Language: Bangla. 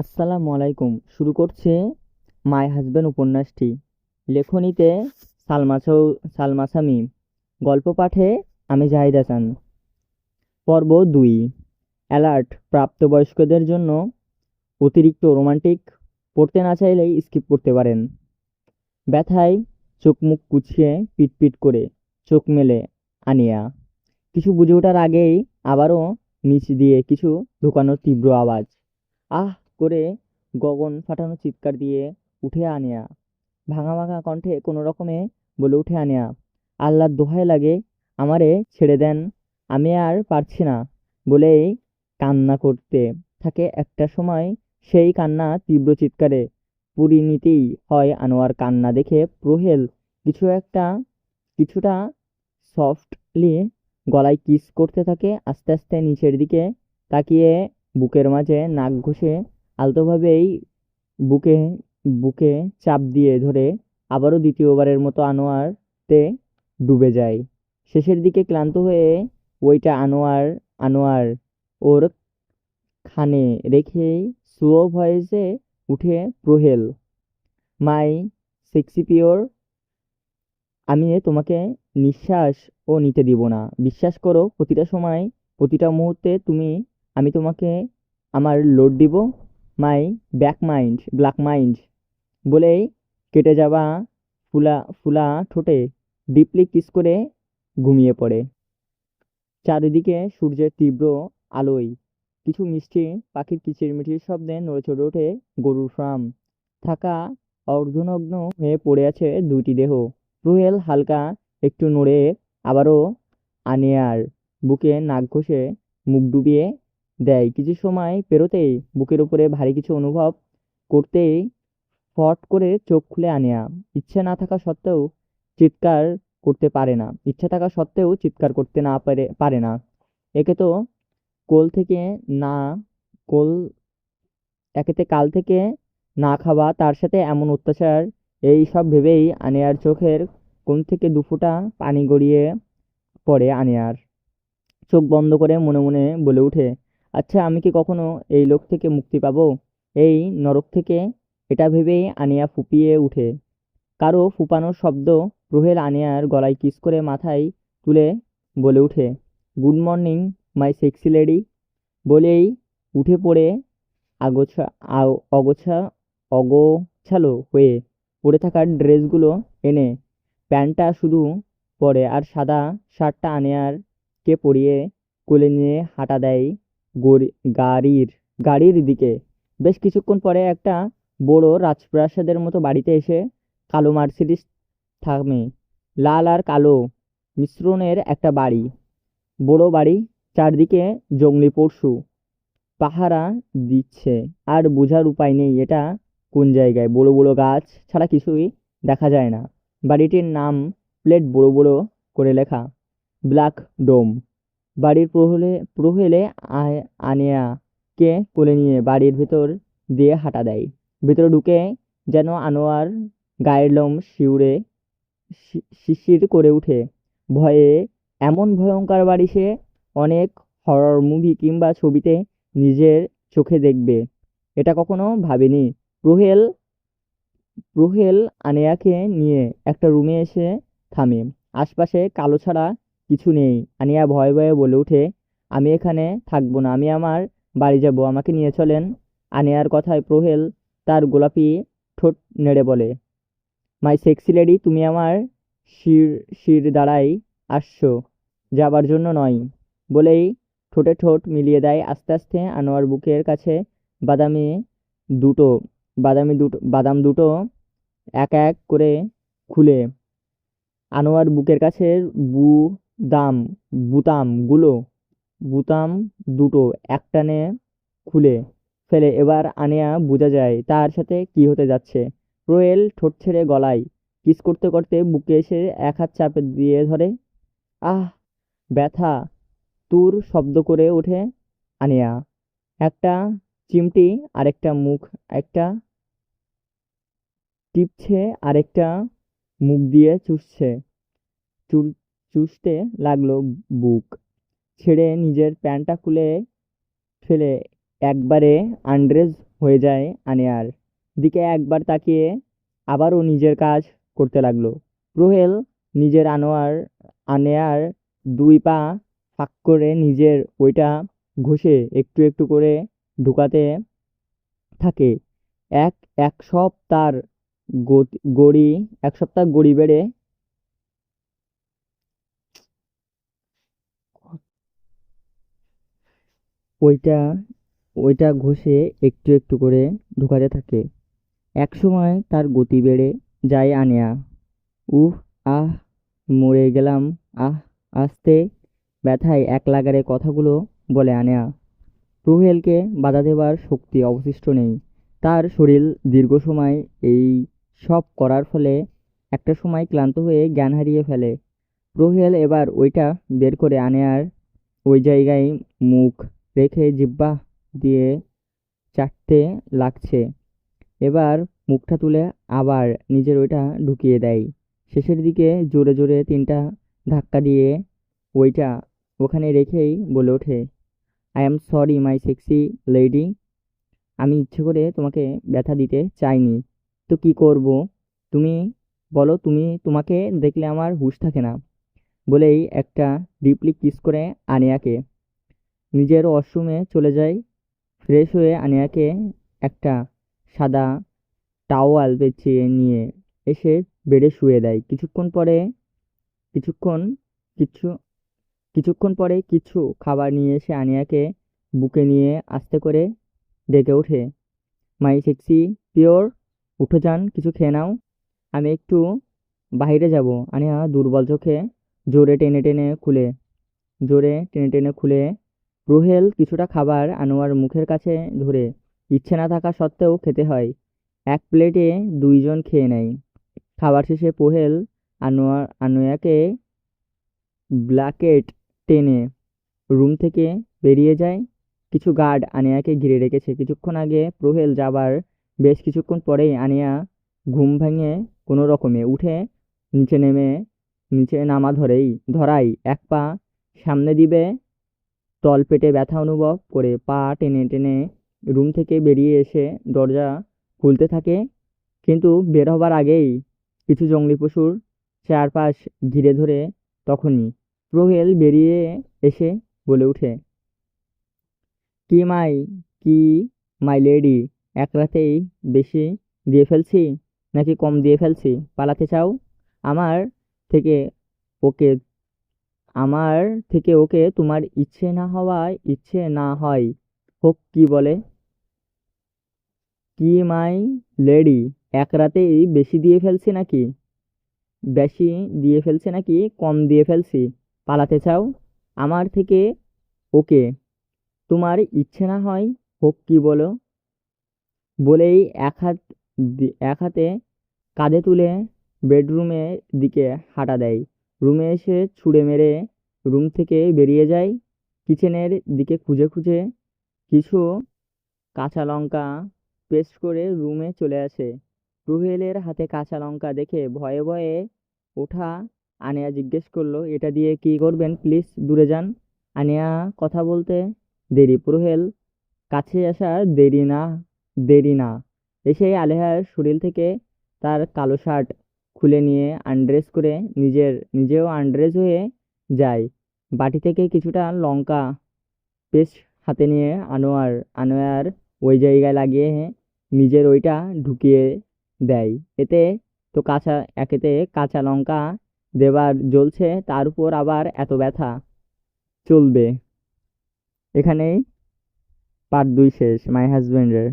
আসসালামু আলাইকুম। শুরু করছে মাই হাজবেন্ড উপন্যাসটি। লেখনীতে সালমা সামি। গল্প পাঠে আমি জাহিদ হাসান। পর্ব ২। অ্যালার্ট! প্রাপ্তবয়স্কদের জন্য অতিরিক্ত রোমান্টিক। পড়তে না চাইলেই স্কিপ করতে পারেন। ব্যথায় চোখ মুখ কুঁচকে পিটপিট করে চোখ মেলে আনিয়া। কিছু বুঝে ওঠার আগেই আবারও নিচ দিয়ে কিছু ঢোকানোর তীব্র আওয়াজ। আহ করে গগন ফাটানো চিৎকার দিয়ে উঠে আনিয়া। ভাঙা ভাঙা কণ্ঠে কোনো রকমে বলে উঠে আনিয়া, আল্লাহর দোহাই লাগে, আমারে ছেড়ে দেন, আমি আর পারছি না। বলেই কান্না করতে থাকে। একটা সময় সেই কান্না তীব্র চিৎকারে পরিণতিই হয়। আনোয়ার কান্না দেখে প্রহেল কিছুটা সফটলি গলায় কিস করতে থাকে। আস্তে আস্তে নিচের দিকে তাকিয়ে বুকের মাঝে নাক ঘষে আলতোভাবেই বুকে বুকে চাপ দিয়ে ধরে আবারও দ্বিতীয়বারের মতো আনোয়ারতে ডুবে যায়। শেষের দিকে ক্লান্ত হয়ে ওইটা আনোয়ার ওর খানে রেখেই স্লো ভয়েসে উঠে প্রহেল, মাই সেক্সি পিওর, আমি তোমাকে নিঃশ্বাসও নিতে দিব না। বিশ্বাস করো, প্রতিটা সময়, প্রতিটা মুহূর্তে আমি তোমাকে আমার লোড দিব। মাই ব্ল্যাক মাইন্ড। বলেই কেটে যাওয়া ফুলা ফুলা ঠোঁটে ডিপলি কিস করে ঘুমিয়ে পড়ে। চারিদিকে সূর্যের তীব্র আলোয় কিছু মিষ্টি পাখির কিচিরমিচির শব্দে নড়েচড়ে ওঠে গরুর ফার্ম। থাকা অর্ধনগ্ন হয়ে পড়ে আছে দুইটি দেহ। রুহেল হালকা একটু নড়ে আবারও আনিয়ার বুকে নাক ঘষে মুখ ডুবিয়ে দেয়। কিছু সময় পেরোতেই বুকের উপরে ভারী কিছু অনুভব করতেই ফট করে চোখ খুলে আনিয়া। চিৎকার ইচ্ছা থাকা সত্ত্বেও চিৎকার করতে না পারে না। একে তো কোল থেকে না কোল একেতে কাল থেকে না খাওয়া, তার সাথে এমন অত্যাচার। এই সব ভেবেই আনিয়ার চোখের কোণ থেকে দুফোঁটা পানি গড়িয়ে পড়ে। আনিয়ার চোখ বন্ধ করে মনে মনে বলে ওঠে, আচ্ছা, আমি কি কখনো এই লোক থেকে মুক্তি পাবো, এই নরক থেকে? এটা ভেবেই আনিয়া ফুঁপিয়ে উঠে। কারো ফুঁপানোর শব্দ। রুহেল আনিয়ার গলায় কিস করে মাথায় তুলে বলে ওঠে, good morning my sexy lady. বলেই উঠে পড়ে আগোছা অগোছা অগোছালো হয়ে পড়ে থাকা ড্রেসগুলো এনে প্যান্টটা শুধু পরে আর সাদা শার্টটা আনিয়ারকে পরিয়ে কোলে নিয়ে হাঁটা দেয় গাড়ির গাড়ির দিকে। বেশ কিছুক্ষণ পরে একটা বড় রাজপ্রাসাদের মতো বাড়িতে এসে কালো মার্সিডিস থামে। লাল আর কালো মিশ্রণের একটা বাড়ি, বড় বাড়ি, চারদিকে জংলি পশু পাহারা দিচ্ছে। আর বোঝার উপায় নেই এটা কোন জায়গায়। বড় বড় গাছ ছাড়া কিছুই দেখা যায় না। বাড়িটির নাম প্লেট বড় বড় করে লেখা, ব্ল্যাক ডোম। বাড়ির প্রহেলে আনিয়াকে কোলে নিয়ে বাড়ির ভেতর দিয়ে হাঁটা দেয়। ভেতরে ঢুকে যেন আনোয়ার গায়ের লোম শিউরে শিরশির করে উঠে ভয়ে। এমন ভয়ঙ্কর বাড়ি সে অনেক হরর মুভি কিংবা ছবিতে নিজের চোখে দেখবে, এটা কখনো ভাবেনি। প্রহেল প্রহেল আনিয়াকে নিয়ে একটা রুমে এসে থামে। আশপাশে কালো ছাড়া কিছু নেই। আনিয়া ভয়ে ভয়ে বলে ওঠে, আমি এখানে থাকবো না, আমি আমার বাড়ি যাব, আমাকে নিয়ে চলেন। আনিয়ার কথায় প্রহেল তার গোলাপি ঠোঁট নেড়ে বলে, মাই সেক্সি লেডি, তুমি আমার শির শির দ্বারাই আসছো, যাবার জন্য নয়। বলেই ঠোঁটে ঠোঁট মিলিয়ে দেয়। আস্তে আস্তে আনোয়ার বুকের কাছে বাদামি দুটো বাদাম দুটো এক এক করে খুলে আনোয়ার বুকের কাছে বুদাম বুতামগুলো বুতাম দুটো একটানে খুলে ফেলে। এবার আনিয়া বোঝা যায় তার সাথে কি হতে যাচ্ছে। প্রোয়েল ঠোঁট ছেড়ে গলায় কিস করতে করতে বুকে এসে এক হাত চাপে দিয়ে ধরে। আহ! ব্যথা! তুর শব্দ করে ওঠে আনিয়া। একটা চিমটি আরেকটা মুখ একটা টিপছে, আরেকটা মুখ দিয়ে চুল চুষতে লাগলো বুক। ছেড়ে নিজের প্যান্টটা খুলে ফেলে একবারে আন্ড্রেস হয়ে যায় আনেয়ার দিকে একবার তাকিয়ে আবারও নিজের কাজ করতে লাগলো। রোহেল নিজের আনেয়ার 2 পা ফাঁক করে নিজের ওইটা ঘষে একটু একটু করে ঢুকাতে থাকে। এক এক সপ্তাহ গড়ি এক সপ্তাহ গড়ি বেড়ে ওইটা ওইটা ঘষে একটু একটু করে ঢুকাতে থাকে। একসময় তার গতি বেড়ে যায় আনেয়া। উহ, আহ, মরে গেলাম, আহ। আস্তে ব্যথায় এক লাগারে কথাগুলো বলে আনেয়া। রুহেলকে বাধা দেবার শক্তি অবশিষ্ট নেই। তার শরীর দীর্ঘ সময় এই সব করার ফলে একটা সময় ক্লান্ত হয়ে জ্ঞান হারিয়ে ফেলে। রুহেল এবার ওইটা বের করে আনেয়ার ওই জায়গায় মুখ রেখে জিহ্বা দিয়ে চাটতে লাগছে। এবার মুখটা তুলে আবার নিজের ওইটা ঢুকিয়ে দেয়। শেষের দিকে জোরে জোরে 3টা ধাক্কা দিয়ে ওইটা ওখানে রেখেই বলে ওঠে, I am sorry my sexy lady. আমি ইচ্ছে করে তোমাকে ব্যথা দিতে চাইনি। তো কি করব? তুমি বলো, তোমাকে দেখলে আমার হুঁশ থাকে না। বলেই একটা ডিপলি কিস করে আনিয়াকে নিজের ওয়াশরুমে চলে যায়। ফ্রেশ হয়ে আনিয়াকে একটা সাদা টাওয়াল পেঁচিয়ে নিয়ে এসে বেডে শুয়ে দেয়। কিছুক্ষণ কিছু কিছুক্ষণ পরে কিছু খাবার নিয়ে এসে আনিয়াকে বুকে নিয়ে আস্তে করে ডেকে ওঠে, মাই সেক্সি পিওর, উঠো যান, কিছু খেয়ে নাও, আমি একটু বাইরে যাব। আনিয়া দুর্বল চোখে জোরে টেনে টেনে খুলে রুহেল কিছুটা খাবার আনোয়ার মুখের কাছে ধরে ইচ্ছে না থাকা সত্ত্বেও খেতে হয়। এক প্লেটে 2 জন খেয়ে নেয়। খাবার শেষে সোহেল আনোয়ারকে ব্ল্যাঙ্কেট টেনে রুম থেকে বেরিয়ে যায়। কিছু গার্ড আনিয়াকে ঘিরে রেখেছে। কিছুক্ষণ আগে সোহেল যাবার বেশ কিছুক্ষণ পরেই আনিয়া ঘুম ভেঙে কোনো রকমে উঠে নিচে নামা ধরাই এক পা সামনে দিবে তলপেটে ব্যথা অনুভব করে পা টেনে টেনে রুম থেকে বেরিয়ে এসে দরজা খুলতে থাকে। কিন্তু বের হবার আগেই কিছু জংলি পশুর চারপাশ ঘিরে ধরে। তখনই সোহেল বেরিয়ে এসে বলে ওঠে, কি মাই কি মাই লেডি, এক রাতেই বেশি দিয়ে ফেলছি নাকি কম দিয়ে ফেলছি? পালাতে চাও আমার থেকে ওকে আমার থেকে ওকে? তোমার ইচ্ছে না হয় হোক, কি বলে? কি মাই লেডি, এক রাতেই বেশি দিয়ে ফেলছি নাকি কম দিয়ে ফেলছি? পালাতে চাও আমার থেকে ওকে? তোমার ইচ্ছে না হয় হোক, কি বলো? বলেই এক হাতে কাঁধে তুলে বেডরুমের দিকে হাঁটা দেয়। রুমে এসে ছুঁড়ে মেরে রুম থেকে বেরিয়ে যায়। কিচেনের দিকে খুঁজে খুঁজে কিছু কাঁচা লঙ্কা পেস্ট করে রুমে চলে আসে। রুহেলের হাতে কাঁচা লঙ্কা দেখে ভয়ে ভয়ে ওঠা আনিয়া জিজ্ঞেস করলো, এটা দিয়ে কি করবেন? প্লিজ দূরে যান। আনিয়া কথা বলতে রুহেল কাছে আসার দেরি না এসেই আলেহার শরীর থেকে তার কালো শার্ট খুলে নিয়ে আনড্রেস করে নিজেও আনড্রেস হয়ে যায়। বাটি থেকে কিছুটা লঙ্কা পেস্ট হাতে নিয়ে আনোয়ার ওই জায়গায় লাগিয়ে নিজের ওইটা ঢুকিয়ে দেয়। একেতে কাঁচা লঙ্কা দেবার জ্বলছে, তার উপর আবার এত ব্যথা। চলবে এখানেই পার্ট 2 শেষ মাই হাজবেন্ডের।